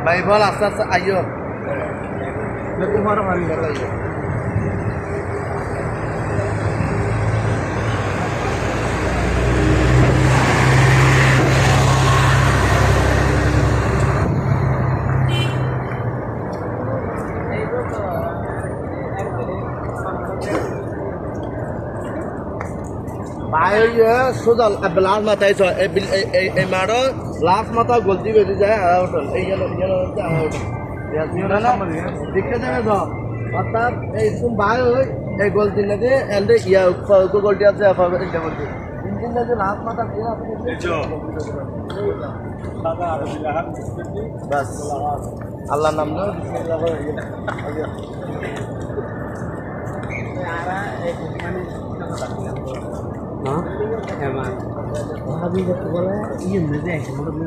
ভাই বল আস্তে আস্তে আইও তোমার ভারী ভালো আইও সোজা লাস্ট মাথায় এই মারো লাস্ট মাথা গলতি বেঁধে যায় হোটেল এই দেখতে যাবে তো অর্থাৎ এই তুমি বাই হই এই গলতি না দিয়ে এন্ডে ইয়া গলতি আছে এটা বলছি ইঞ্জিন না যে লাস্ট মাথা দিয়ে আপনি বাস আল্লাহর নাম নাও বিসমিল্লাহ করে Hah? Emang. Habis itu boleh, iya nanti aku mau dulu.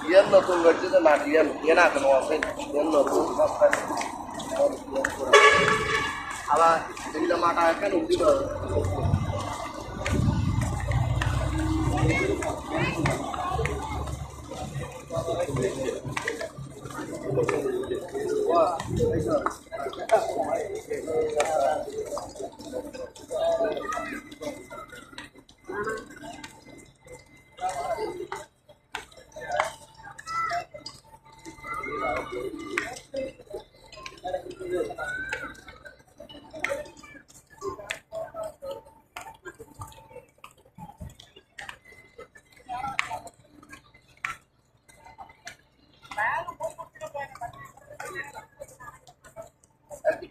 Yan notun gaji na natin yan akan wasin yan notun kapag ala hindi mata kan undi ba wah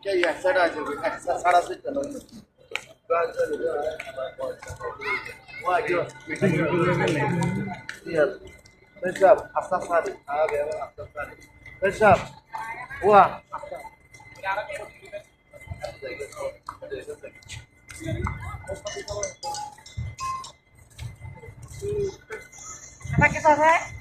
क्या ये सारा जो सारा से चलो वाह जो ये पेशाब आस्था सारी आ गया आस्था सारी पेशाब वाह apa kisah saya?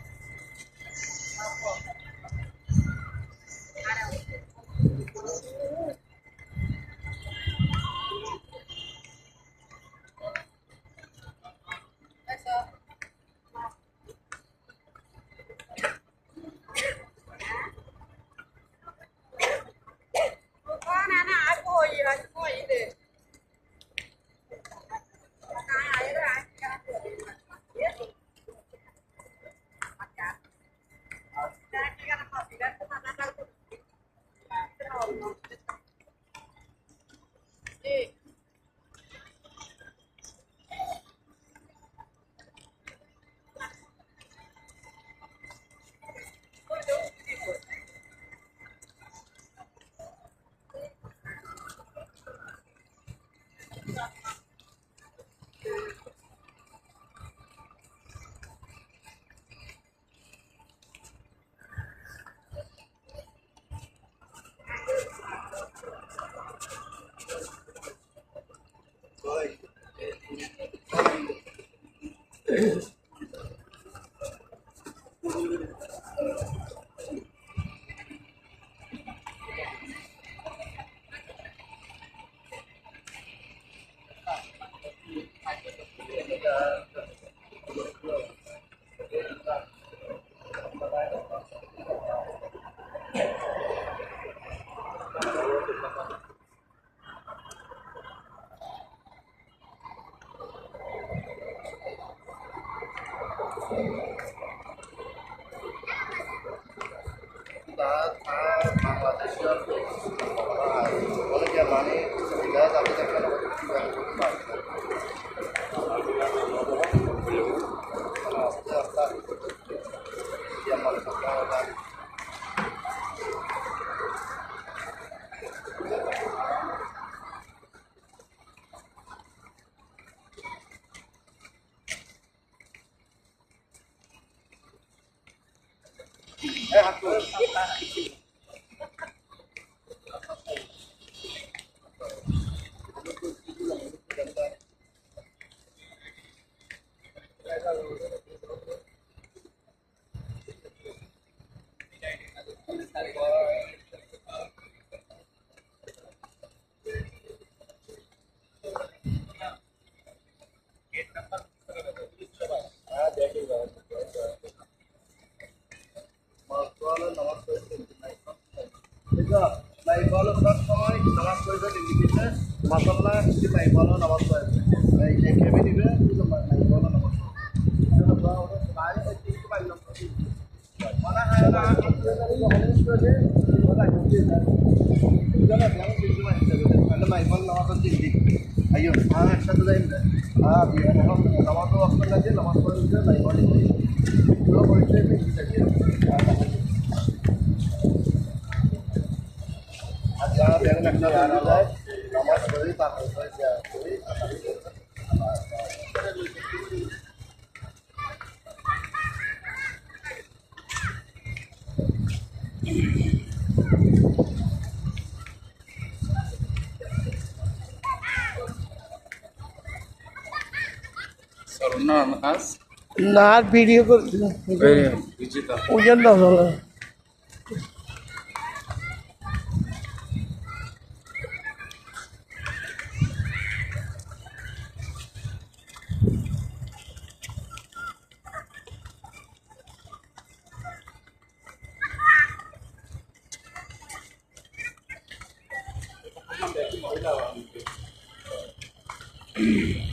ভাই বলো সব সময় নামাজ পড়বে লিখেছে মাসাল্লাহ যদি ভাই বলো নামাজ পড়বে ভাই যে কেমে দিবে কিন্তু ভাই বলো নামাজ ayo satu lain biar nama tu waktu lagi nama tu juga lain balik dua poin itu kita dia ada yang nak nak ada nama beri tak saja beri না ভিডিও করছি ওই জন্য হলো Thank you.